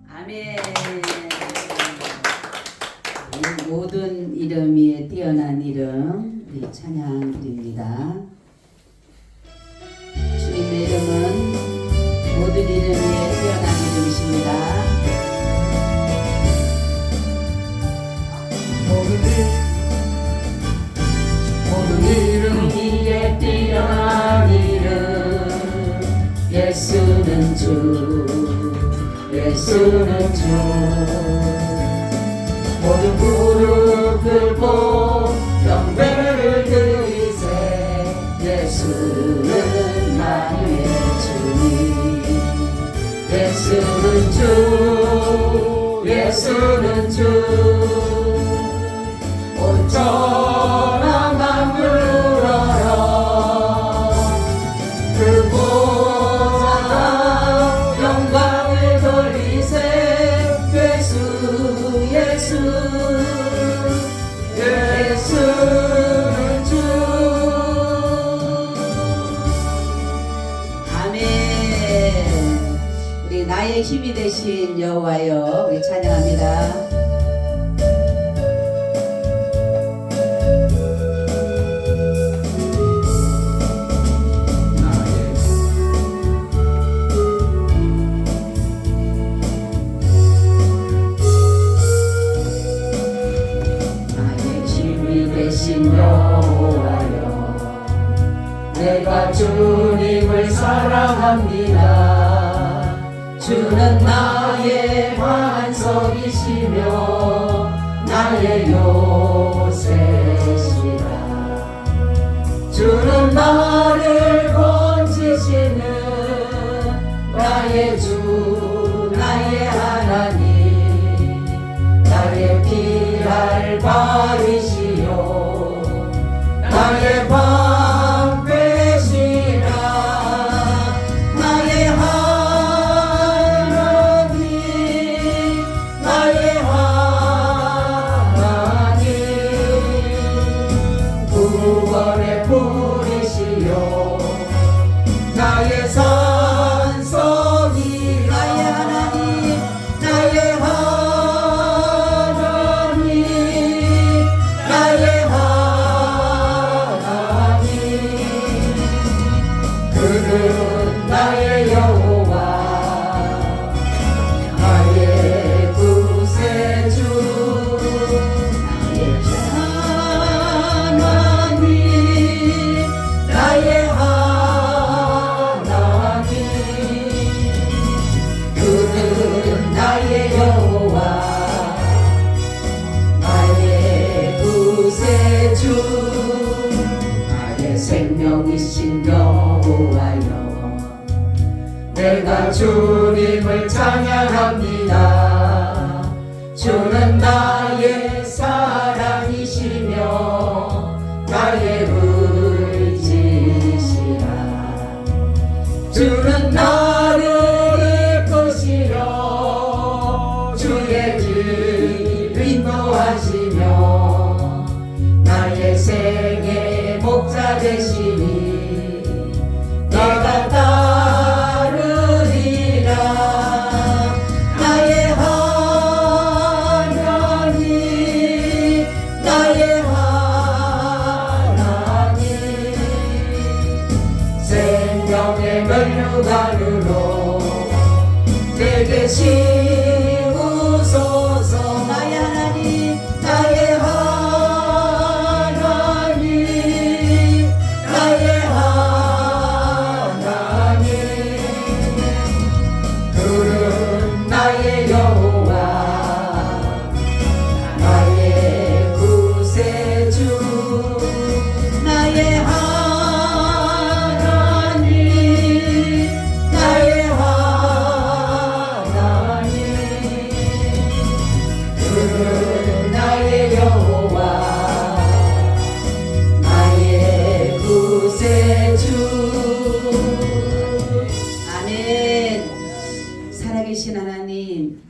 아멘. 모든 이름 위에 뛰어난 이름 우리 찬양 드립니다. 주님의 이름은 모든 이름 위에 뛰어난 이름이십니다. 모든 이름 위에 뛰어난 이름 예수는 주 예수는 주 모든 무릎 꿇고 경배를 드리세 예수는 나의 주님 예수는 주 예수는 주 온 천하 만물 울어라 그 보좌 영광을 돌리세 예수 예수는 주 아멘. 우리 나의 힘이 되신 여호와여 우리 찬양합니다. 여호와여 내가 주님을 사랑합니다. 주는 나의 반석이시며 나의 요새시라. 주는 나를 건지시는 나의 주 나의 하나님 나의 피할 바위시여 나의 방패시라. 나의 하나님 나의 하나님 구원의 불이시여 나의 산성이 나의 하나님 나의 하나님 나의 그는 나의 여호와 나의 구세주 나의 하나님 나의 하나님 그는 나의 여호와 나의 구세주 나의 생명이신 여호와여 내가 주님을 찬양합니다. 주는 나의 사랑이시며 나의 의지시라. 주는 나를 이끄시려 주의 길 인도하시며 나의 생의 목자 되시니 내가 따르리라. 나의 하나님 나의 하나님 생명의 면류관으로 내게 씌우소서. 나의 하나님 나의 하나님 나의 하나님 그는 나의 여호와 나의 구세주 나의 하나님 나의 하나님 살아계신 하나님,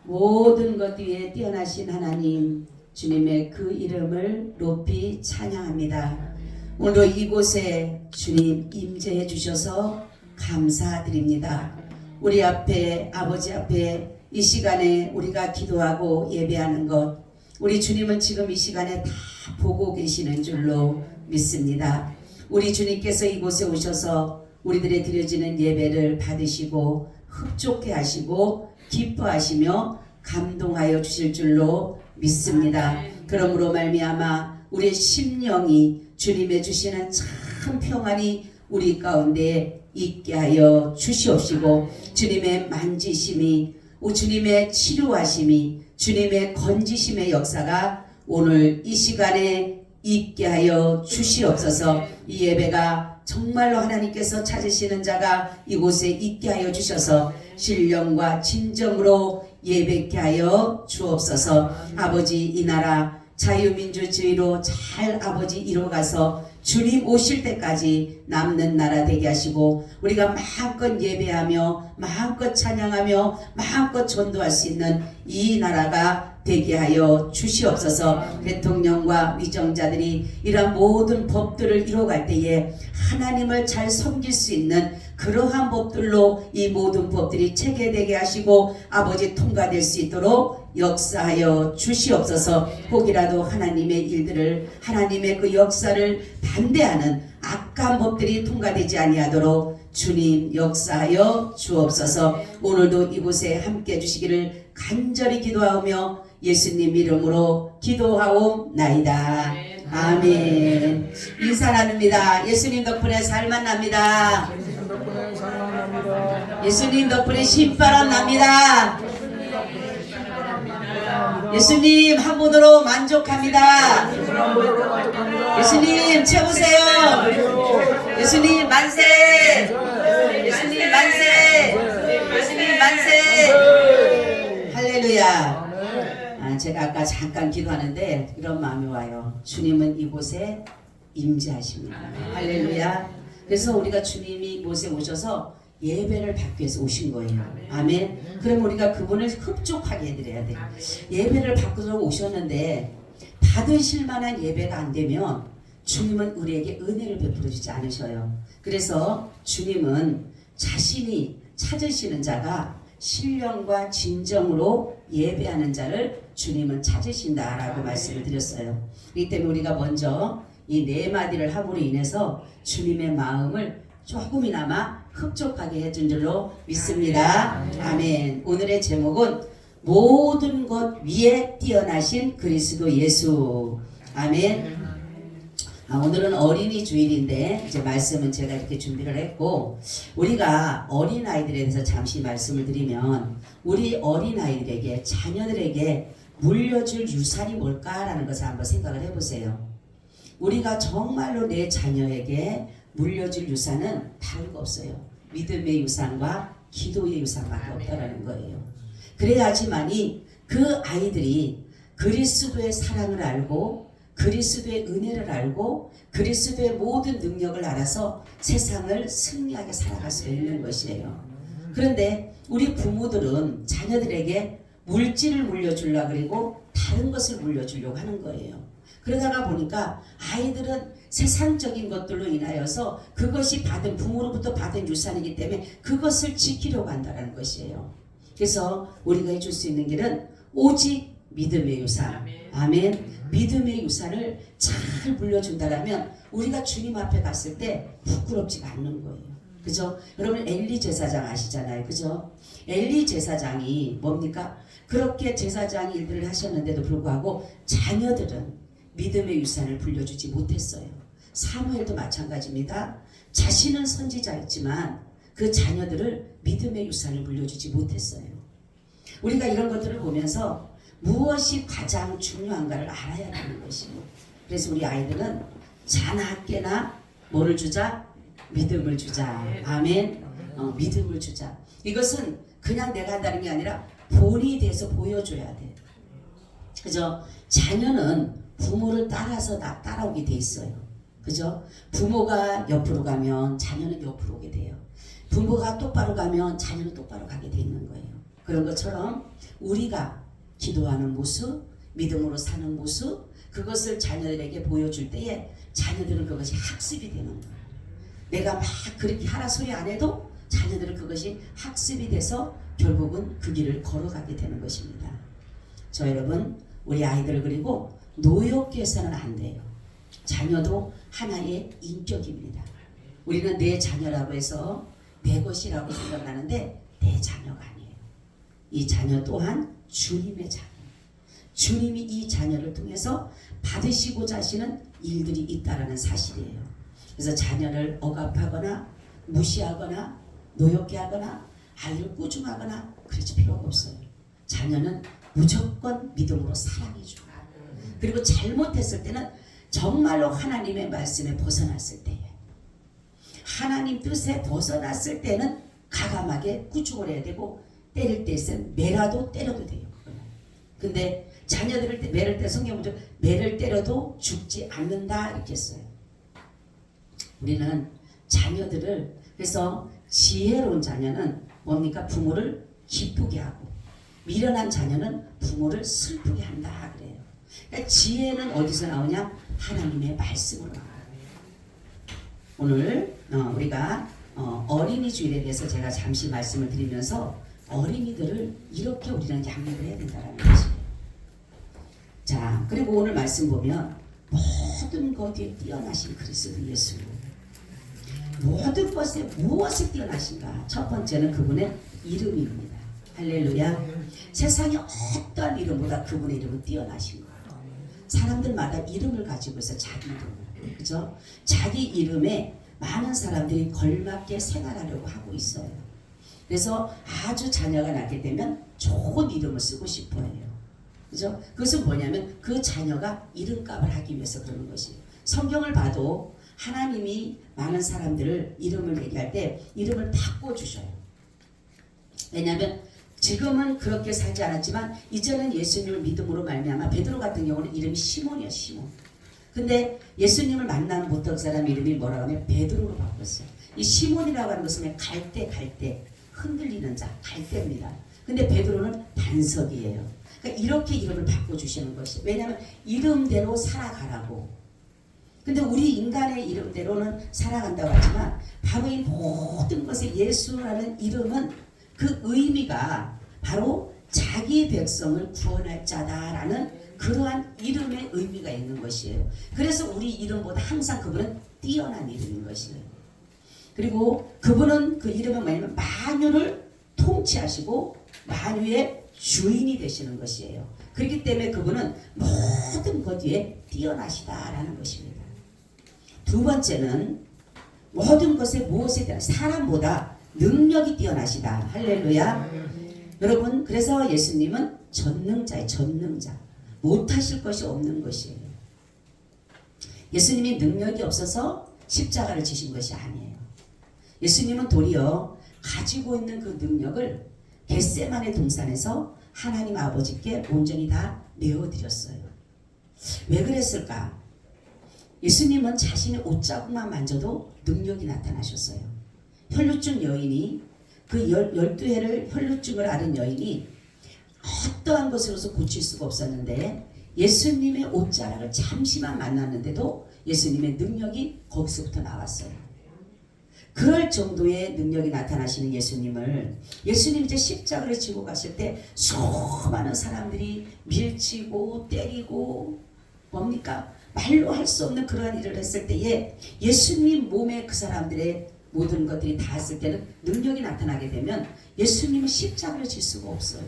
모든 것 위에 뛰어나신 하나님, 주님의 그 이름을 높이 찬양합니다. 오늘도 이곳에 주님 임재해 주셔서 감사드립니다. 우리 앞에, 아버지 앞에 이 시간에 우리가 기도하고 예배하는 것, 우리 주님은 지금 이 시간에 다 보고 계시는 줄로 믿습니다. 우리 주님께서 이곳에 오셔서 우리들의 드려지는 예배를 받으시고 흡족해 하시고 기뻐하시며 감동하여 주실 줄로 믿습니다. 그러므로 말미암아 우리의 심령이 주님의 주시는 참 평안이 우리 가운데 있게 하여 주시옵시고, 주님의 만지심이, 주님의 치료하심이, 주님의 건지심의 역사가 오늘 이 시간에 있게 하여 주시옵소서. 이 예배가 정말로 하나님께서 찾으시는 자가 이곳에 있게 하여 주셔서 신령과 진정으로 예배케 하여 주옵소서. 아버지, 이 나라 자유민주주의로 잘 아버지 이뤄가서 주님 오실 때까지 남는 나라 되게 하시고, 우리가 마음껏 예배하며 마음껏 찬양하며 마음껏 전도할 수 있는 이 나라가 되게 하여 주시옵소서. 대통령과 위정자들이 이러한 모든 법들을 이뤄갈 때에 하나님을 잘 섬길 수 있는 그러한 법들로 이 모든 법들이 체계되게 하시고 아버지 통과될 수 있도록 역사하여 주시옵소서. 혹이라도 하나님의 일들을, 하나님의 그 역사를 반대하는 악한 법들이 통과되지 아니하도록 주님 역사하여 주옵소서. 오늘도 이곳에 함께 해주시기를 간절히 기도하며 예수님 이름으로 기도하옵나이다. 아멘. 인사 나눕니다. 예수님 덕분에 살만 납니다. 예수님 덕분에 신바람 납니다. 예수님 한 분으로 만족합니다. 예수님 채우세요. 예수님 만세. 예수님 만세. 예수님 만세. 할렐루야. 제가 아까 잠깐 기도하는데 이런 마음이 와요. 주님은 이곳에 임재하십니다. 할렐루야. 그래서 우리가 주님이 이곳에 오셔서 예배를 받기 위해서 오신 거예요. 아멘. 그럼 우리가 그분을 흡족하게 해드려야 돼요. 예배를 받고서 오셨는데 받으실 만한 예배가 안 되면 주님은 우리에게 은혜를 베풀어 주지 않으셔요. 그래서 주님은 자신이 찾으시는 자가 신령과 진정으로 예배하는 자를 주님은 찾으신다라고 말씀을 드렸어요. 이 때문에 우리가 먼저 이 네 마디를 함으로 인해서 주님의 마음을 조금이나마 흡족하게 해준 줄로 믿습니다. 아멘. 오늘의 제목은 모든 것 위에 뛰어나신 그리스도 예수. 아멘. 오늘은 어린이 주일인데 이제 말씀은 제가 이렇게 준비를 했고, 우리가 어린아이들에 대해서 잠시 말씀을 드리면, 우리 어린아이들에게, 자녀들에게 물려줄 유산이 뭘까라는 것을 한번 생각을 해보세요. 우리가 정말로 내 자녀에게 물려줄 유산은 다른 거 없어요. 믿음의 유산과 기도의 유산밖에 없다라는 거예요. 그래야지만이 그 아이들이 그리스도의 사랑을 알고 그리스도의 은혜를 알고 그리스도의 모든 능력을 알아서 세상을 승리하게 살아갈 수 있는 것이에요. 그런데 우리 부모들은 자녀들에게 물질을 물려주려고 그리고 다른 것을 물려주려고 하는 거예요. 그러다가 보니까 아이들은 세상적인 것들로 인하여서 그것이 받은, 부모로부터 받은 유산이기 때문에 그것을 지키려고 한다는 것이에요. 그래서 우리가 해줄 수 있는 길은 오직 믿음의 유산. 아멘. 믿음의 유산을 잘 물려준다라면 우리가 주님 앞에 갔을 때 부끄럽지가 않는 거예요. 그죠? 여러분 엘리 제사장 아시잖아요. 그죠? 엘리 제사장이 뭡니까? 그렇게 제사장 일들을 하셨는데도 불구하고 자녀들은 믿음의 유산을 불려주지 못했어요. 사무엘도 마찬가지입니다. 자신은 선지자였지만 그 자녀들을 믿음의 유산을 물려주지 못했어요. 우리가 이런 것들을 보면서 무엇이 가장 중요한가를 알아야 하는 것이에요. 그래서 우리 아이들은 자나깨나 뭐를 주자? 믿음을 주자. 아멘. 믿음을 주자. 이것은 그냥 내가 한다는 게 아니라 본이 돼서 보여줘야 돼. 그죠? 자녀는 부모를 따라서 따라오게 돼 있어요. 그죠? 부모가 옆으로 가면 자녀는 옆으로 오게 돼요. 부모가 똑바로 가면 자녀는 똑바로 가게 돼 있는 거예요. 그런 것처럼 우리가 기도하는 모습, 믿음으로 사는 모습, 그것을 자녀들에게 보여줄 때에 자녀들은 그것이 학습이 되는 거예요. 내가 막 그렇게 하라 소리 안 해도 자녀들은 그것이 학습이 돼서 결국은 그 길을 걸어가게 되는 것입니다. 저 여러분, 우리 아이들 그리고 노엽게해서는 안 돼요. 자녀도 하나의 인격입니다. 우리는 내 자녀라고 해서 내 것이라고 생각하는데 내 자녀가 아니에요. 이 자녀 또한 주님의 자녀. 주님이 이 자녀를 통해서 받으시고자 하시는 일들이 있다라는 사실이에요. 그래서 자녀를 억압하거나 무시하거나 노엽게 하거나 아이를 꾸중하거나 그러지 필요가 없어요. 자녀는 무조건 믿음으로 사랑해주고, 그리고 잘못했을 때는 정말로 하나님의 말씀에 벗어났을 때에, 하나님 뜻에 벗어났을 때는 가감하게 꾸중을 해야 되고, 때릴 때 있으면 매라도 때려도 돼요. 근데 자녀들을 매를 때 성경 보죠. 매를 때려도 죽지 않는다 이렇게 써요. 우리는 자녀들을, 그래서 지혜로운 자녀는 뭡니까? 부모를 기쁘게 하고, 미련한 자녀는 부모를 슬프게 한다 그래요. 그러니까 지혜는 어디서 나오냐? 하나님의 말씀으로 나와요. 오늘 우리가 어린이 주일에 대해서 제가 잠시 말씀을 드리면서 어린이들을 이렇게 우리는 양육을 해야 된다는 것이에요. 자, 그리고 오늘 말씀 보면 모든 것에 뛰어나신 그리스도 예수, 모든 것에 무엇이 뛰어나신가? 첫 번째는 그분의 이름입니다. 할렐루야. 세상에 어떠한 이름보다 그분의 이름은 뛰어나신 거예요. 사람들마다 이름을 가지고 있어, 자기 이름을. 그죠? 자기 이름에 많은 사람들이 걸맞게 생활하려고 하고 있어요. 그래서 아주 자녀가 낳게 되면 좋은 이름을 쓰고 싶어 해요. 그죠? 그것은 뭐냐면 그 자녀가 이름값을 하기 위해서 그러는 것이에요. 성경을 봐도 하나님이 많은 사람들을 이름을 얘기할 때 이름을 바꿔주셔요. 왜냐하면 지금은 그렇게 살지 않았지만 이제는 예수님을 믿음으로 말미암아 베드로 같은 경우는 이름이 시몬이에요. 시몬. 근데 예수님을 만나는 보통 사람 이름이 뭐라고 하면 베드로로 바꿨어요. 이 시몬이라고 하는 것은 갈대 흔들리는 자, 갈대입니다. 근데 베드로는 반석이에요. 그러니까 이렇게 이름을 바꿔주시는 것이, 왜냐하면 이름대로 살아가라고. 근데 우리 인간의 이름대로는 살아간다고 하지만 바로 이 모든 것에 예수라는 이름은 그 의미가 바로 자기 백성을 구원할 자다라는 그러한 이름의 의미가 있는 것이에요. 그래서 우리 이름보다 항상 그분은 뛰어난 이름인 것이에요. 그리고 그분은 그 이름은 뭐냐면 만유를 통치하시고 만유의 주인이 되시는 것이에요. 그렇기 때문에 그분은 모든 것 위에 뛰어나시다라는 것입니다. 두 번째는 모든 것에 무엇에 대한 사람보다 능력이 뛰어나시다. 할렐루야. 여러분, 그래서 예수님은 전능자예요. 전능자. 못하실 것이 없는 것이에요. 예수님이 능력이 없어서 십자가를 지신 것이 아니에요. 예수님은 도리어 가지고 있는 그 능력을 겟세마네 동산에서 하나님 아버지께 온전히 다 내어드렸어요. 왜 그랬을까? 예수님은 자신의 옷자국만 만져도 능력이 나타나셨어요. 혈루증 여인이, 그 12해를 혈루증을 앓은 여인이 어떠한 것으로서 고칠 수가 없었는데 예수님의 옷자락을 잠시만 만났는데도 예수님의 능력이 거기서부터 나왔어요. 그럴 정도의 능력이 나타나시는 예수님을, 예수님 이제 십자가를 지고 가실 때 수많은 사람들이 밀치고 때리고 뭡니까? 말로 할 수 없는 그러한 일을 했을 때에 예수님 몸에 그 사람들의 모든 것들이 닿았을 때는 능력이 나타나게 되면 예수님은 십자가를 질 수가 없어요.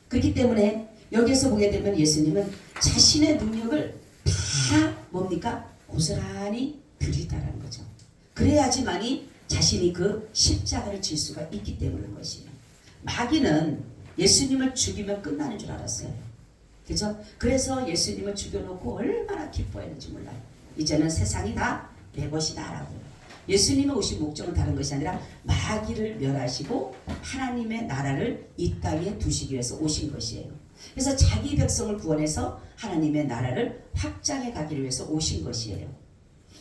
그렇기 때문에 여기에서 보게 되면 예수님은 자신의 능력을 다 뭡니까? 고스란히 드리다라는 거죠. 그래야지만이 자신이 그 십자가를 질 수가 있기 때문인 것이에요. 마귀는 예수님을 죽이면 끝나는 줄 알았어요. 그죠? 그래서 예수님을 죽여놓고 얼마나 기뻐했는지 몰라요. 이제는 세상이 다 내 것이다 라고. 예수님의 오신 목적은 다른 것이 아니라 마귀를 멸하시고 하나님의 나라를 이 땅에 두시기 위해서 오신 것이에요. 그래서 자기 백성을 구원해서 하나님의 나라를 확장해 가기 위해서 오신 것이에요.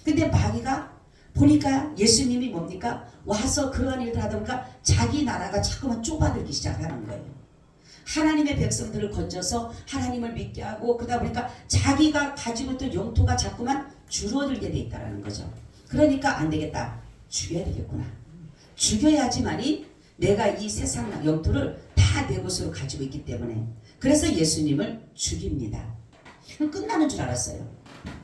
근데 마귀가 보니까 예수님이 뭡니까? 와서 그러한 일을 하다 보니까 자기 나라가 자꾸만 좁아들기 시작하는 거예요. 하나님의 백성들을 건져서 하나님을 믿게 하고 그러다 보니까 자기가 가지고 있던 영토가 자꾸만 줄어들게 돼 있다는 거죠. 그러니까 안 되겠다. 죽여야 되겠구나. 죽여야지만이 내가 이 세상 영토를 다 내 것으로 가지고 있기 때문에 그래서 예수님을 죽입니다. 끝나는 줄 알았어요.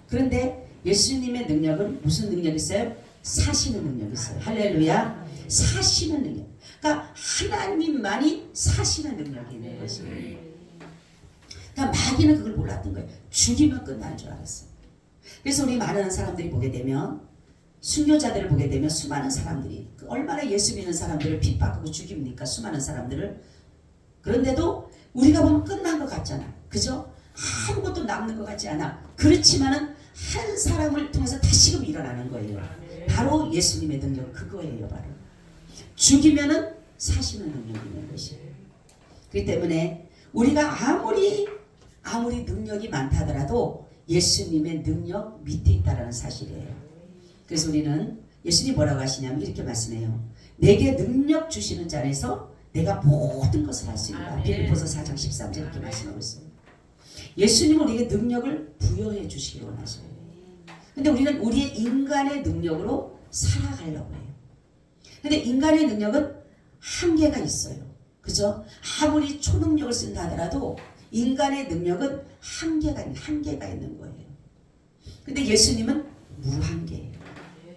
그런데 예수님의 능력은 무슨 능력이 있어요? 사시는 능력이 있어요. 할렐루야. 사시는 능력. 그러니까 하나님만이 사시는 능력이 있는 것이에요. 그러니까 마귀는 그걸 몰랐던 거예요. 죽이면 끝나는 줄 알았어요. 그래서 우리 많은 사람들이 보게 되면 순교자들을 보게 되면 수많은 사람들이 얼마나 예수 믿는 사람들을 핍박하고 죽입니까? 수많은 사람들을. 그런데도 우리가 보면 끝난 것 같잖아. 그죠? 아무것도 남는 것 같지 않아. 그렇지만은 한 사람을 통해서 다시금 일어나는 거예요. 바로 예수님의 능력 그거예요. 바로 죽이면은 사시는 능력이 있는 것이에요. 그렇기 때문에 우리가 아무리 능력이 많다 하더라도 예수님의 능력 밑에 있다라는 사실이에요. 그래서 우리는 예수님이 뭐라고 하시냐면 이렇게 말씀해요. 내게 능력 주시는 자 안에서 내가 모든 것을 할 수 있다. 빌립보서 4장 13절 이렇게 말씀하고 있어요. 예수님은 우리에게 능력을 부여해 주시기 원하셔요. 근데 우리는 우리의 인간의 능력으로 살아가려고 해요. 근데 인간의 능력은 한계가 있어요. 그죠? 아무리 초능력을 쓴다 하더라도 인간의 능력은 한계가 있는 거예요. 근데 예수님은 무한계예요.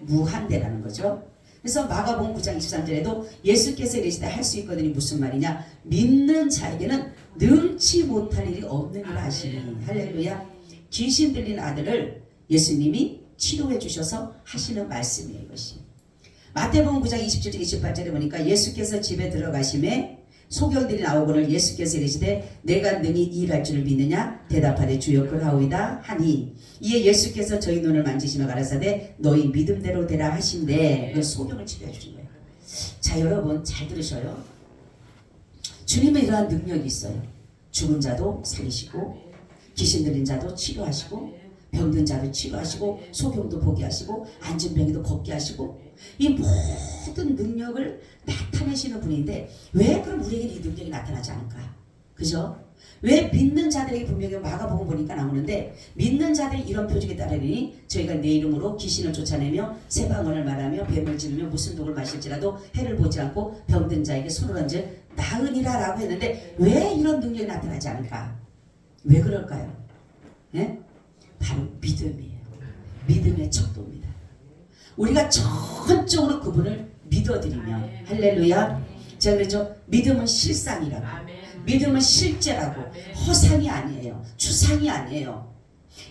무한대라는 거죠. 그래서 마가복음 9장 23절에도 예수께서 이르시되 할 수 있거든이 무슨 말이냐? 믿는 자에게는 능치 못할 일이 없느니라 하시니. 할렐루야. 귀신 들린 아들을 예수님이 치료해 주셔서 하시는 말씀이에요. 이것이. 마태복음 9장 27절 28절에 보니까 예수께서 집에 들어가심에 소경들이 나오거늘 예수께서 이르시되 내가 능히 이 일할 줄을 믿느냐? 대답하되 주여 그러하오이다 하니 이에 예수께서 저희 눈을 만지시며 가라사대 너희 믿음대로 되라 하신대. 그 소경을 치료해 주신 거예요. 자 여러분 잘 들으셔요. 주님의 이러한 능력이 있어요. 죽은 자도 살리시고 귀신 들린 자도 치료하시고 병든 자도 치료하시고 소경도 보게 하시고 앉은 병에도 걷게 하시고 이 모든 능력을 나타내시는 분인데 왜 그럼 우리에게 이 능력이 나타나지 않을까? 그죠? 왜 믿는 자들에게 분명히 마가복음 보니까 나오는데 믿는 자들이 이런 표적에 따르니 저희가 내 이름으로 귀신을 쫓아내며 새 방언을 말하며 뱀을 지르며 무슨 독을 마실지라도 해를 보지 않고 병든 자에게 손을 얹어 나으니라 라고 했는데 왜 이런 능력이 나타나지 않을까? 왜 그럴까요? 예? 바로 믿음이에요. 믿음의 척도입니다. 우리가 전적으로 그분을 믿어드리면 할렐루야. 제가 그랬죠. 믿음은 실상이라고. 믿음은 실제라고. 허상이 아니에요. 추상이 아니에요.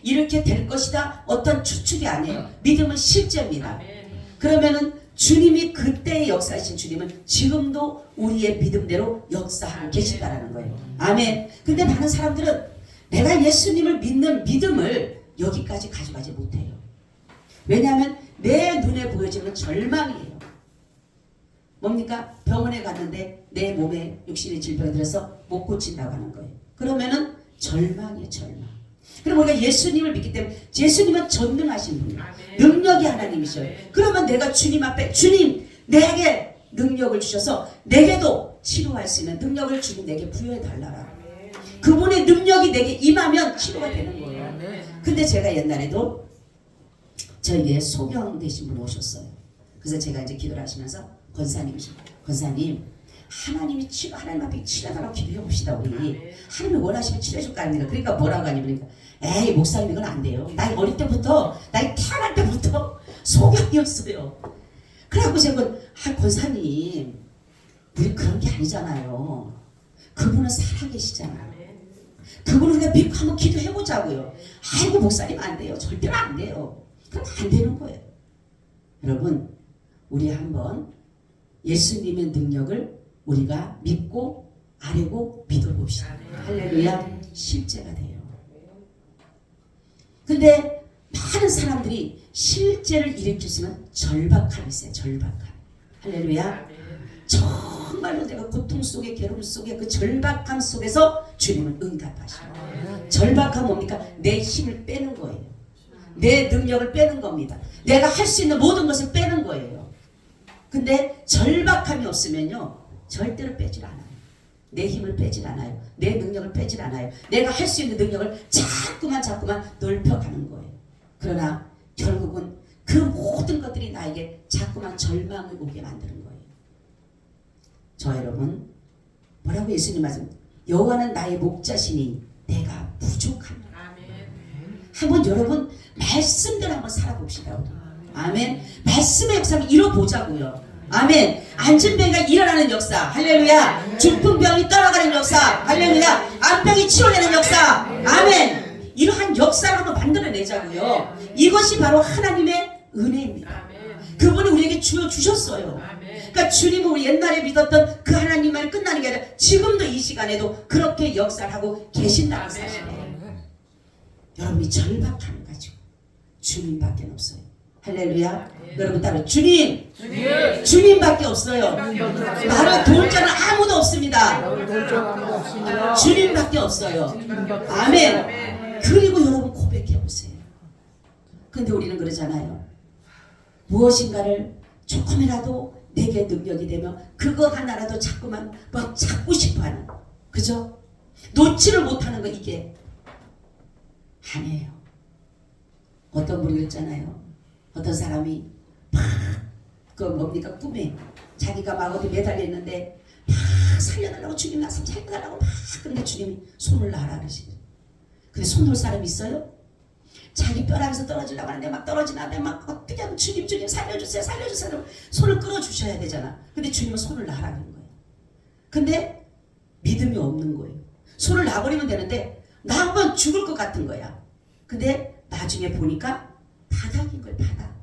이렇게 될 것이다 어떤 추측이 아니에요. 믿음은 실제입니다. 그러면은 주님이 그때의 역사하신 주님은 지금도 우리의 믿음대로 역사하고 계신다라는 거예요. 아멘. 근데 많은 사람들은 내가 예수님을 믿는 믿음을 여기까지 가져가지 못해요. 왜냐하면 내 눈에 보여지는 절망이에요. 뭡니까? 병원에 갔는데 내 몸에 육신의 질병이 들어서 못 고친다고 하는 거예요. 그러면은 절망이에요. 절망. 그럼 우리가 예수님을 믿기 때문에 예수님은 전능하신 분이에요. 능력이 하나님이셔요. 그러면 내가 주님 앞에 주님 내게 능력을 주셔서 내게도 치료할 수 있는 능력을 주님 내게 부여해 달라라. 그분의 능력이 내게 임하면 치료가 되는 거예요. 근데 제가 옛날에도 저에게 소경 되신 분 오셨어요. 그래서 제가 이제 기도를 하시면서 권사님 하나님이 하나님 앞에 치료하라고 기도해 봅시다. 우리 하나님이 원하시면 치료해 줄 거 아닙니까? 그러니까 뭐라고 하니 그러니까 에이 목사님 이건 안 돼요. 나이 어릴 때부터 나이 태어날 때부터 소경이었어요. 그래갖고 제가 권사님 우리 그런 게 아니잖아요. 그분은 살아계시잖아요. 그분을 우리가 믿고 한번 기도해보자고요. 아이고 목사님 안 돼요. 절대로 안 돼요. 그럼 안 되는 거예요. 여러분 우리 한번 예수님의 능력을 우리가 믿고 아뢰고 믿어봅시다. 할렐루야. 실제가 돼요. 근데 많은 사람들이 실제를 일으킬 수 있는 절박함이 있어요. 절박함. 할렐루야. 정말로 내가 고통 속에 괴로움 속에 그 절박함 속에서 주님은 응답하셔요. 절박함 뭡니까? 내 힘을 빼는 거예요. 내 능력을 빼는 겁니다. 내가 할 수 있는 모든 것을 빼는 거예요. 근데 절박함이 없으면요 절대로 빼질 않아요. 내 힘을 빼질 않아요. 내 능력을 빼질 않아요. 내가 할 수 있는 능력을 자꾸만 넓혀가는 거예요. 그러나 결국은 그 모든 것들이 나에게 자꾸만 절망을 오게 만드는 거예요. 저 여러분 뭐라고 예수님 말씀, 여호와는 나의 목자시니 내가 부족합니다. 한번 여러분 말씀대로 한번 살아봅시다. 우리. 아멘. 말씀의 역사를 이뤄보자고요. 아멘. 안진병이가 일어나는 역사, 할렐루야. 중풍병이 떠나가는 역사, 할렐루야. 암병이 치료되는 역사, 아멘. 이러한 역사를 한번 만들어내자고요. 이것이 바로 하나님의 은혜입니다. 그분이 우리에게 주셨어요. 그러니까 주님은 우리 옛날에 믿었던 그 하나님만이 끝나는 게 아니라 지금도 이 시간에도 그렇게 역사를 하고 계신다는 사실이에요. 여러분이 절박함을 가지고 주님밖에 없어요. 할렐루야. 여러분 따로 주님, 주님밖에 없어요. 나를 도울 자는 아무도 없습니다. 주님밖에 없어요. 아멘. 그리고 여러분 고백해 보세요. 근데 우리는 그러잖아요. 무엇인가를 조금이라도 내게 능력이 되면 그거 하나라도 자꾸만 막 잡고 싶어하는, 그죠? 놓지를 못하는 거, 이게 아니에요. 어떤 분이 그랬잖아요. 어떤 사람이 막 그 뭡니까 꿈에 자기가 막 어디 매달려 있는데 막 살려달라고 주님 나서 살려달라고 막 그런데 주님이 손을 놔라 그러시거든요. 근데 손 놓을 사람이 있어요? 자기 뼈락에서 떨어지려고 하는데 막 떨어지는데 막 어떻게 하면 주님 살려주세요 살려주세요 손을 끌어주셔야 되잖아. 근데 주님은 손을 놔라는 거예요. 근데 믿음이 없는 거예요. 손을 놔버리면 되는데 나하면 죽을 것 같은 거야. 근데 나중에 보니까 바닥인 거예요. 바닥.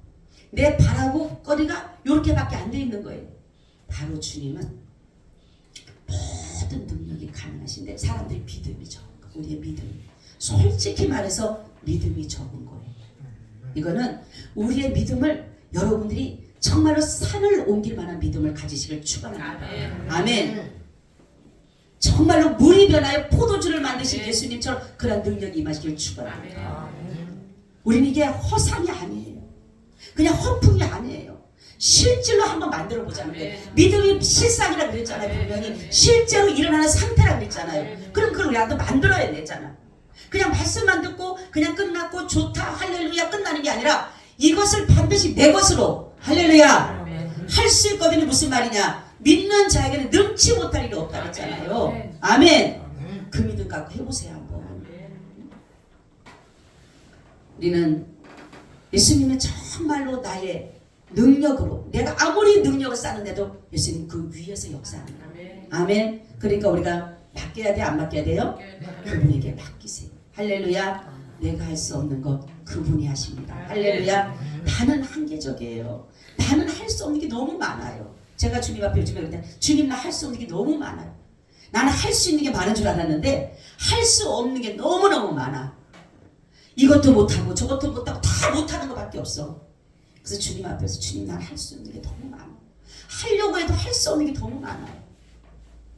내 발하고 거리가 요렇게밖에 안 돼 있는 거예요. 바로 주님은 모든 능력이 가능하신데 사람들이 믿음이 적은 거예요. 우리의 믿음이, 솔직히 말해서 믿음이 적은 거예요. 이거는 우리의 믿음을 여러분들이 정말로 산을 옮길 만한 믿음을 가지시길 축원합니다. 아멘. 정말로 물이 변하여 포도주를 만드신 예수님처럼 그런 능력이 임하시길 축원합니다. 우리는 이게 허상이 아니에요. 그냥 허풍이 아니에요. 실질로 한번 만들어 보자는 거예요. 믿음이 실상이라고 그랬잖아요. 분명히 실제로 일어나는 상태라고 그랬잖아요. 그럼 그걸 우리한테 만들어야 되잖아. 그냥 말씀만 듣고 그냥 끝났고 좋다 할렐루야 끝나는 게 아니라 이것을 반드시 내 것으로, 할렐루야, 할 수 있거든요. 무슨 말이냐, 믿는 자에게는 능치 못할 일이 없다 그랬잖아요. 아멘. 그 믿음 갖고 해보세요 한번. 우리는 예수님은 정말로 나의 능력으로, 내가 아무리 능력을 쌓는데도 예수님 그 위에서 역사하는 거예요. 아멘. 그러니까 우리가 맡겨야 돼, 안 맡겨야 돼요? 그분에게 맡기세요. 할렐루야. 내가 할 수 없는 것 그분이 하십니다. 할렐루야. 나는 한계적이에요. 나는 할 수 없는 게 너무 많아요. 제가 주님 앞에 요즘에 그럴 때 주님 나 할 수 없는 게 너무 많아요. 나는 할 수 있는 게 많은 줄 알았는데 할 수 없는 게 너무너무 많아. 이것도 못하고 저것도 못하고 다 못하는 것밖에 없어. 그래서 주님 앞에서 주님 난 할 수 없는 게 너무 많아. 하려고 해도 할 수 없는 게 너무 많아요.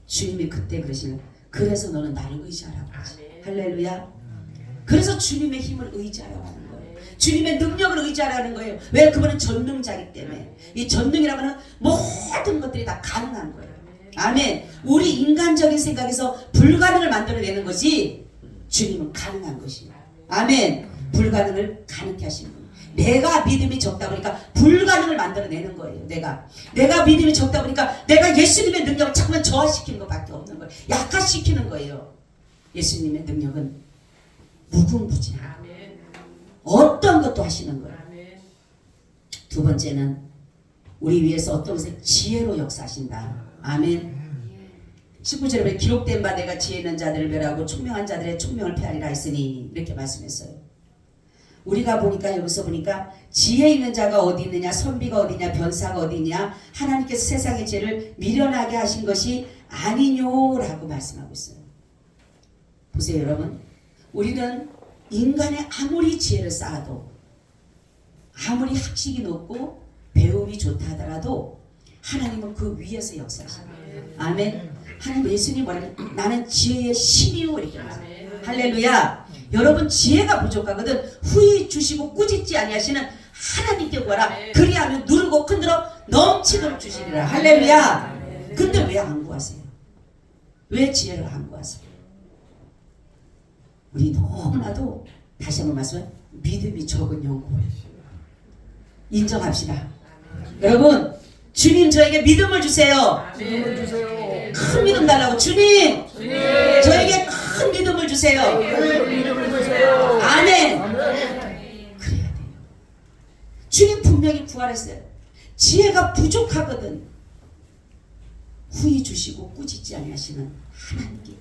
주님이 그때 그러시는, 그래서 너는 나를 의지하라고 하지. 할렐루야. 그래서 주님의 힘을 의지하라고 하는 거예요. 주님의 능력을 의지하라는 거예요. 왜? 그분은 전능자이기 때문에. 이 전능이라고 하는 모든 것들이 다 가능한 거예요. 아멘. 우리 인간적인 생각에서 불가능을 만들어내는 거지 주님은 가능한 것입니다. 아멘. 불가능을 가능케 하시는 거예요. 내가 믿음이 적다 보니까 불가능을 만들어내는 거예요. 내가 믿음이 적다 보니까 내가 예수님의 능력을 자꾸만 저하시키는 것밖에 없는 거예요. 약화시키는 거예요. 예수님의 능력은 무궁무진한 거예요. 어떤 것도 하시는 거예요. 두 번째는 우리 위해서 어떤 것을 지혜로 역사하신다. 아멘. 19절에 보면 기록된 바 내가 지혜 있는 자들을 멸하고 총명한 자들의 총명을 폐하리라 했으니, 이렇게 말씀했어요. 우리가 보니까 여기서 보니까 지혜 있는 자가 어디 있느냐, 선비가 어디냐, 변사가 어디 있냐, 하나님께서 세상의 죄를 미련하게 하신 것이 아니뇨라고 말씀하고 있어요. 보세요 여러분, 우리는 인간의 아무리 지혜를 쌓아도, 아무리 학식이 높고 배움이 좋다 하더라도 하나님은 그 위에서 역사하십니다. 아멘. 하나님, 예수님 뭐라고, 나는 지혜의 신이요 이렇게 말해요. 할렐루야. 여러분 지혜가 부족하거든 후히 주시고 꾸짖지 아니하시는 하나님께 구하라. 그리하면 누르고 흔들어 넘치도록 주시리라. 할렐루야. 근데 왜 안 구하세요? 왜 지혜를 안 구하세요? 우리 너무나도 다시 한번 말씀해 믿음이 적은 영혼 인정합시다. 여러분 주님 저에게 믿음을 주세요. 큰 믿음 달라고. 주님 저에게 큰 믿음을 주세요. 아멘. 그래야 돼요. 주님 분명히 부활했어요. 지혜가 부족하거든 후히 주시고 꾸짖지 아니하시는 하나님께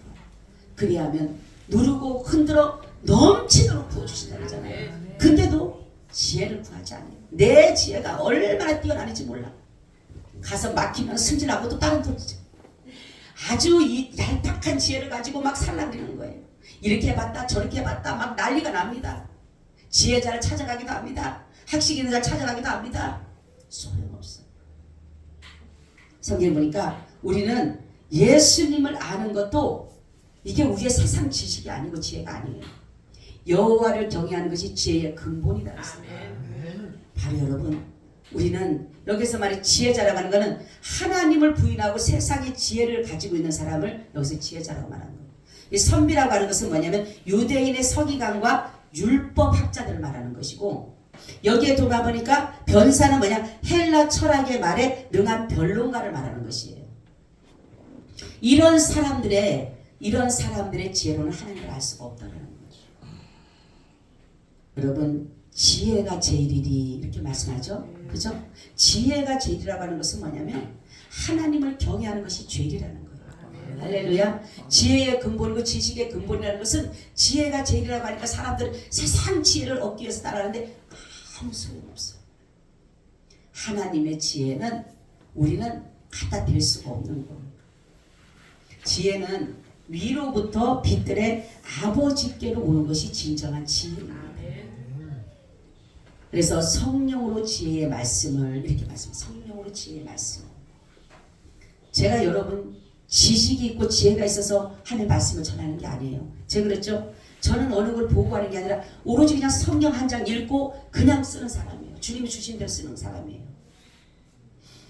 그래야 하면 누르고 흔들어 넘치도록 부어주신다 그러잖아요. 근데도 지혜를 구하지 않아요. 내 지혜가 얼마나 뛰어나는지 몰라. 가서 막히면 승진하고 또 다른 돈이죠. 아주 이 얄팍한 지혜를 가지고 막 살라그리는 거예요. 이렇게 해봤다 저렇게 해봤다 막 난리가 납니다. 지혜자를 찾아가기도 합니다. 학식 있는 자를 찾아가기도 합니다. 소용없어요. 성경 보니까 우리는 예수님을 아는 것도 이게 우리의 세상 지식이 아니고 지혜가 아니에요. 여호와를 경외하는 것이 지혜의 근본이다 그랬습니다. 바로 여러분 우리는 여기서 말해 지혜자라고 하는 것은 하나님을 부인하고 세상의 지혜를 가지고 있는 사람을 여기서 지혜자라고 말하는 거예요. 이 선비라고 하는 것은 뭐냐면 유대인의 서기관과 율법학자들을 말하는 것이고 여기에 돌아보니까 변사는 뭐냐 헬라 철학의 말에 능한 변론가를 말하는 것이에요. 이런 사람들의 지혜로는 하나님을 알 수가 없다는 거죠. 여러분 지혜가 제일이리 이렇게 말씀하죠. 그죠? 지혜가 제일이라고 하는 것은 뭐냐면 하나님을 경외하는 것이 제일이라는 거예요. 할렐루야. 지혜의 근본이고 지식의 근본이라는 것은 지혜가 제일이라고 하니까 사람들은 세상 지혜를 얻기 위해서 따라하는데 아무 소용없어요. 하나님의 지혜는 우리는 갖다 댈 수가 없는 거예요. 지혜는 위로부터 빛들의 아버지께로 오는 것이 진정한 지혜입니다. 그래서 성령으로 지혜의 말씀을 이렇게 말씀해요. 성령으로 지혜의 말씀. 제가 여러분 지식이 있고 지혜가 있어서 하나님의 말씀을 전하는 게 아니에요. 제가 그랬죠. 저는 어느 걸 보고 하는 게 아니라 오로지 그냥 성경 한 장 읽고 그냥 쓰는 사람이에요. 주님이 주신 대로 쓰는 사람이에요.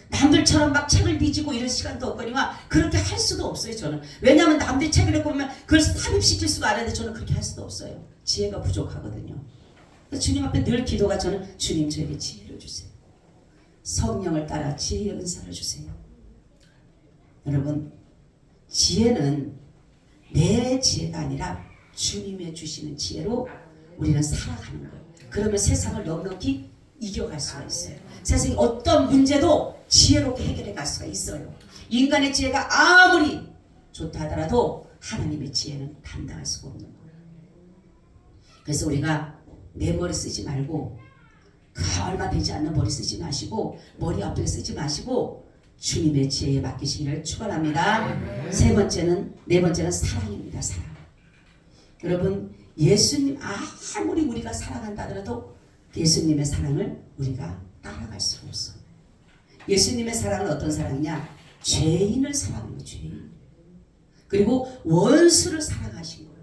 남들처럼 막 책을 뒤지고 이런 시간도 없거니와 그렇게 할 수도 없어요. 저는. 왜냐하면 남들 책을 읽고 보면 그걸 삽입시킬 수가 않은데 저는 그렇게 할 수도 없어요. 지혜가 부족하거든요. 주님 앞에 늘 기도가 저는 주님 저에게 지혜를 주세요. 성령을 따라 지혜의 은사를 주세요. 여러분 지혜는 내 지혜가 아니라 주님의 주시는 지혜로 우리는 살아가는 거예요. 그러면 세상을 넉넉히 이겨갈 수가 있어요. 세상의 어떤 문제도 지혜롭게 해결해 갈 수가 있어요. 인간의 지혜가 아무리 좋다 하더라도 하나님의 지혜는 감당할 수가 없는 거예요. 그래서 우리가 내 머리 쓰지 말고 얼마 되지 않는 머리 쓰지 마시고 머리 아프게 쓰지 마시고 주님의 지혜에 맡기시기를 축원합니다. 네 번째는 사랑입니다. 사랑. 여러분 예수님 아무리 우리가 사랑한다 하더라도 예수님의 사랑을 우리가 따라갈 수가 없어. 예수님의 사랑은 어떤 사랑이냐? 죄인을 사랑하는 거예요. 죄인. 그리고 원수를 사랑하신 거예요.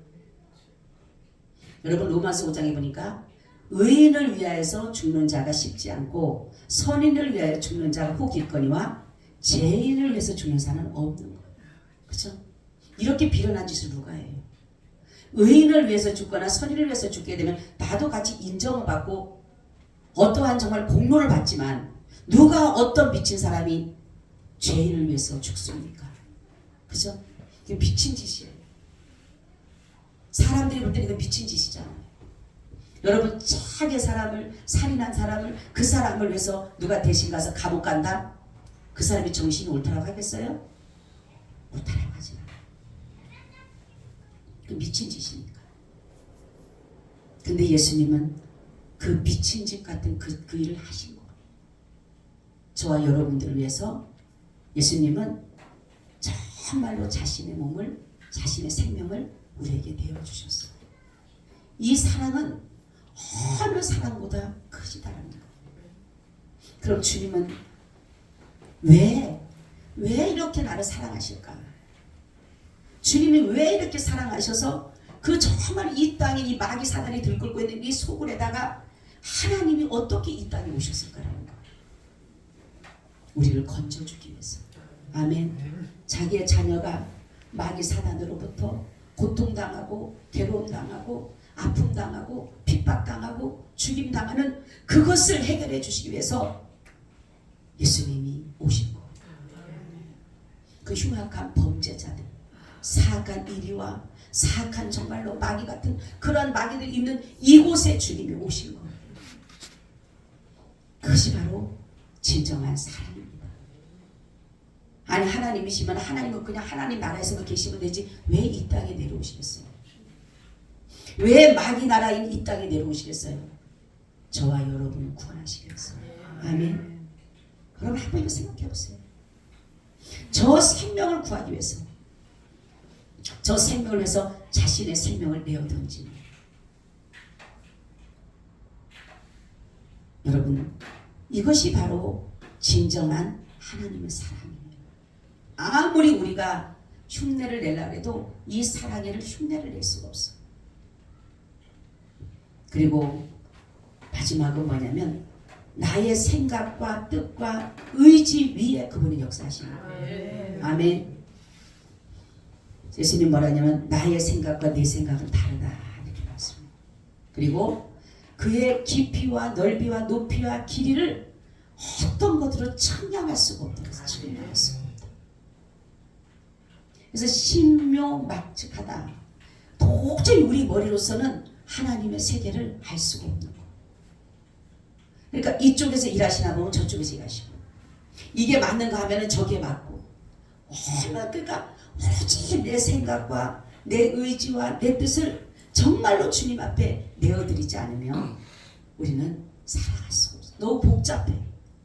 여러분 로마서 5장에 보니까 의인을 위하여서 죽는 자가 쉽지 않고 선인을 위하여 죽는 자가 혹 있거니와 죄인을 위해서 죽는 자는 없는 거예요. 그렇죠? 이렇게 비련한 짓을 누가 해요? 의인을 위해서 죽거나 선인을 위해서 죽게 되면 나도 같이 인정을 받고 어떠한 정말 공로를 받지만 누가 어떤 미친 사람이 죄인을 위해서 죽습니까? 그죠? 이게 미친 짓이에요. 사람들이 볼 때는 이거 미친 짓이잖아요. 여러분 착하게 사람을 살인한 사람을 그 사람을 위해서 누가 대신 가서 감옥 간다? 그 사람이 정신이 옳다라고 하겠어요? 옳다라고 하지 않아요. 그 미친 짓이니까. 근데 예수님은 그 미친 짓 같은 그 일을 하신 거예요. 저와 여러분들을 위해서 예수님은 정말로 자신의 몸을 자신의 생명을 우리에게 내어주셨어요. 이 사랑은 어느 사랑보다 크시다는 거예요. 그럼 주님은 왜 이렇게 나를 사랑하실까? 주님이 왜 이렇게 사랑하셔서 그 정말 이 땅에 이 마귀 사단이 들끓고 있는 이 소굴에다가 하나님이 어떻게 이 땅에 오셨을까라는 거예요. 우리를 건져주기 위해서. 아멘. 자기의 자녀가 마귀 사단으로부터 고통당하고 괴로움당하고 아픔당하고 핍박당하고 죽임당하는 그것을 해결해 주시기 위해서 예수님이 오신 거예요. 그 흉악한 범죄자들, 사악한 이리와 사악한 정말로 마귀 같은 그런 마귀들이 있는 이곳에 주님이 오신 거예요. 그것이 바로 진정한 사랑입니다. 아니 하나님이시면 하나님은 그냥 하나님 나라에서만 계시면 되지 왜 이 땅에 내려오시겠어요? 왜 마귀 나라인 이 땅에 내려오시겠어요? 저와 여러분을 구원하시겠어요. 아멘. 그럼 한번 생각해 보세요. 저 생명을 구하기 위해서, 저 생명을 위해서 자신의 생명을 내어 던지는 여러분, 이것이 바로 진정한 하나님의 사랑이에요. 아무리 우리가 흉내를 내려고 해도 이 사랑을 흉내를 낼 수가 없어. 그리고 마지막은 뭐냐면 나의 생각과 뜻과 의지 위에 그분이 역사하시는 거예요. 아멘. 예수님 뭐라냐면 나의 생각과 네 생각은 다르다 이렇게 말씀합니다. 그리고 그의 깊이와 넓이와 높이와 길이를 어떤 것으로 측량할 수가 없다. 그래서 측량할 수가 없다. 그래서 신묘막측하다. 도저히 우리 머리로서는 하나님의 세계를 알 수가 없는 거. 그러니까 이쪽에서 일하시나 보면 저쪽에서 일하시고, 이게 맞는가 하면은 저게 맞고, 그러니까 오로지 내 생각과 내 의지와 내 뜻을 정말로 주님 앞에 내어드리지 않으면 우리는 살아갈 수가 없어. 너무 복잡해.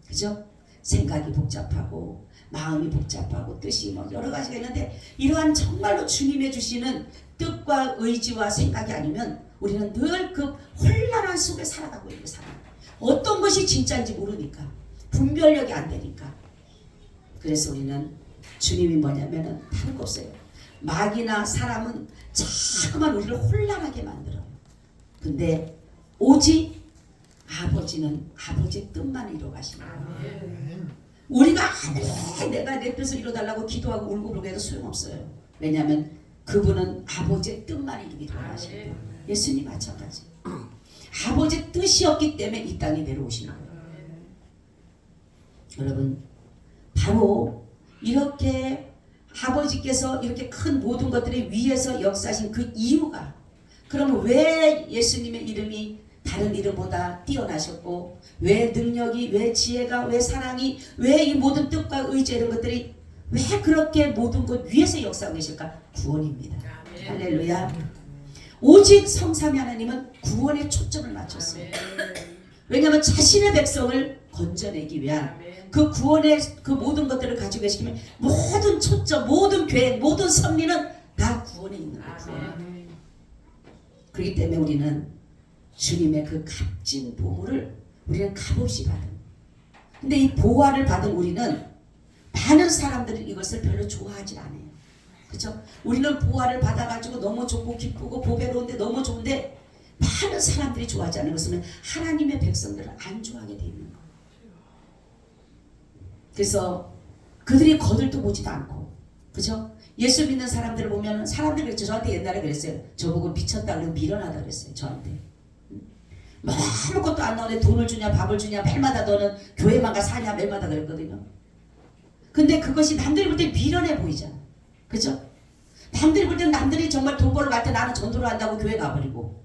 그죠? 생각이 복잡하고 마음이 복잡하고 뜻이 뭐 여러 가지가 있는데 이러한 정말로 주님의 주시는 뜻과 의지와 생각이 아니면 우리는 늘 그 혼란한 속에 살아가고 있는 사람. 어떤 것이 진짜인지 모르니까 분별력이 안 되니까. 그래서 우리는 주님이 뭐냐면은 다른 거 없어요. 마귀나 사람은 자꾸만 우리를 혼란하게 만들어요. 근데 오직 아버지는 아버지의 뜻만 이루어 가시는 거예요. 우리가 아무리 내가 내 뜻을 이루어달라고 기도하고 울고 불고 해도 소용없어요. 왜냐하면 그분은 아버지의 뜻만 이루기로 하시는 거예요. 예수님 마찬가지. 아버지의 뜻이었기 때문에 이 땅에 내려오시는 거예요. 여러분, 바로 이렇게 아버지께서 이렇게 큰 모든 것들의 위에서 역사하신 그 이유가, 그러면 왜 예수님의 이름이 다른 이름보다 뛰어나셨고, 왜 능력이, 왜 지혜가, 왜 사랑이, 왜 이 모든 뜻과 의지 이런 것들이 왜 그렇게 모든 것 위에서 역사하고 계실까? 구원입니다. 할렐루야. 오직 성삼위 하나님은 구원에 초점을 맞췄어요. 왜냐하면 자신의 백성을 건져내기 위한 그 구원의 그 모든 것들을 가지고 계시면 모든 초점, 모든 계획, 모든 섭리는 다 구원에 있는 거예요. 그렇기 때문에 우리는 주님의 그 값진 보물을 우리는 값없이 받은. 근데 이 보화를 받은 우리는 많은 사람들은 이것을 별로 좋아하지 않아요. 그렇죠? 우리는 보화를 받아가지고 너무 좋고 기쁘고 보배로운데 너무 좋은데 많은 사람들이 좋아하지 않는 것은 하나님의 백성들을 안 좋아하게 돼 있는 거예요. 그래서 그들이 거들떠 보지도 않고, 그죠? 예수 믿는 사람들을 보면 사람들이 그랬죠. 저한테 옛날에 그랬어요. 저보고 미쳤다 그러고 미련하다 그랬어요. 저한테. 아무것도 안 나오는데 돈을 주냐 밥을 주냐 매일마다 너는 교회만 가 사냐 매일마다 그랬거든요. 근데 그것이 남들이 볼 때 미련해 보이잖아. 그죠? 남들이 볼 때 남들이 정말 돈 벌러 갈 때 나는 전도를 한다고 교회 가버리고,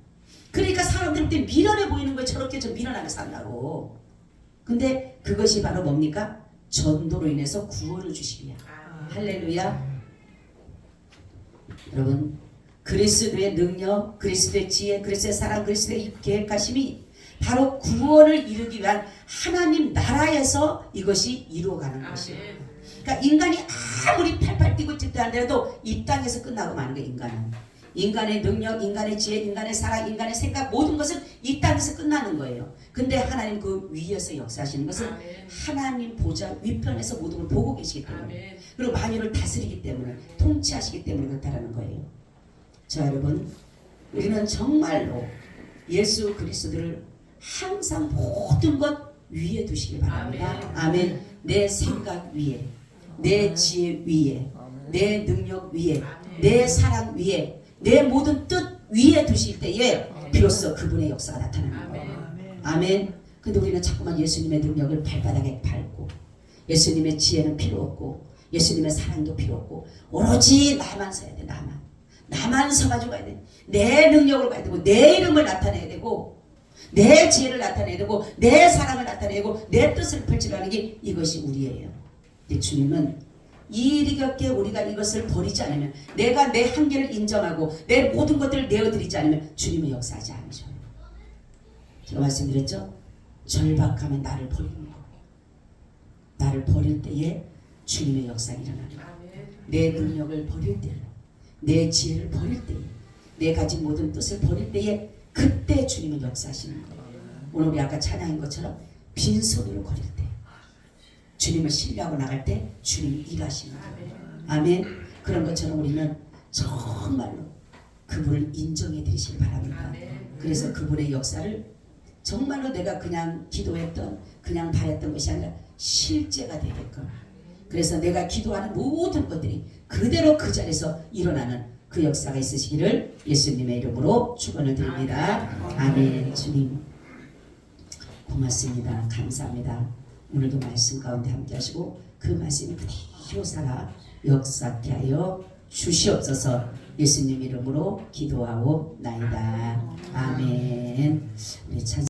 그러니까 사람들이 볼 때 미련해 보이는 거에 저렇게 좀 미련하게 산다고. 근데 그것이 바로 뭡니까? 전도로 인해서 구원을 주시냐. 할렐루야. 여러분, 그리스도의 능력, 그리스도의 지혜, 그리스도의 사랑, 그리스도의 계획하심이 바로 구원을 이루기 위한 하나님 나라에서 이것이 이루어가는 것이에요. 그러니까 인간이 아무리 팔팔 뛰고 찢다 하더라도 이 땅에서 끝나고 마는 거예요. 인간의 능력, 인간의 지혜, 인간의 사랑, 인간의 생각, 모든 것은 이 땅에서 끝나는 거예요. 근데 하나님 그 위에서 역사하시는 것은 하나님 보좌 위편에서 모든 걸 보고 계시기 때문에, 그리고 만유를 다스리기 때문에, 통치하시기 때문에 그렇다는 거예요. 자, 여러분, 우리는 정말로 예수 그리스도를 항상 모든 것 위에 두시기 바랍니다. 아멘. 내 생각 위에, 내 지혜 위에, 내 능력 위에, 내 사랑 위에, 내 모든 뜻 위에 두실 때에 비로소 그분의 역사가 나타나는 거예요. 아멘. 근데 우리는 자꾸만 예수님의 능력을 발바닥에 밟고, 예수님의 지혜는 필요 없고, 예수님의 사랑도 필요 없고, 오로지 나만 서야 돼. 나만 서가지고 가야 돼. 내 능력을 가야 되고, 내 이름을 나타내야 되고, 내 지혜를 나타내야 되고, 내 사랑을 나타내고, 내 뜻을 펼치라는 게 이것이 우리예요. 근데 주님은 이리겹게 우리가 이것을 버리지 않으면, 내가 내 한계를 인정하고 내 모든 것들을 내어드리지 않으면 주님은 역사하지 않으셔요. 제가 말씀드렸죠? 절박하면 나를 버리는 거고, 나를 버릴 때에 주님의 역사가 일어나는 거예요. 내 능력을 버릴 때에, 내 지혜를 버릴 때에, 내 가진 모든 뜻을 버릴 때에 그때 주님은 역사하시는 거예요. 오늘 우리 아까 찬양한 것처럼 빈손으로 거릴 때, 주님을 신뢰하고 나갈 때 주님이 일하시는 거예요. 아멘. 그런 것처럼 우리는 정말로 그분을 인정해 드리시기 바랍니다. 그래서 그분의 역사를 정말로 내가 그냥 기도했던, 그냥 바랬던 것이 아니라 실제가 되게끔, 그래서 내가 기도하는 모든 것들이 그대로 그 자리에서 일어나는 그 역사가 있으시기를 예수님의 이름으로 축원을 드립니다. 아멘. 주님 고맙습니다. 감사합니다. 오늘도 말씀 가운데 함께 하시고 그 말씀이 그대로 살아 역사케 하여 주시옵소서. 예수님 이름으로 기도하옵나이다. 아멘. 우리 찬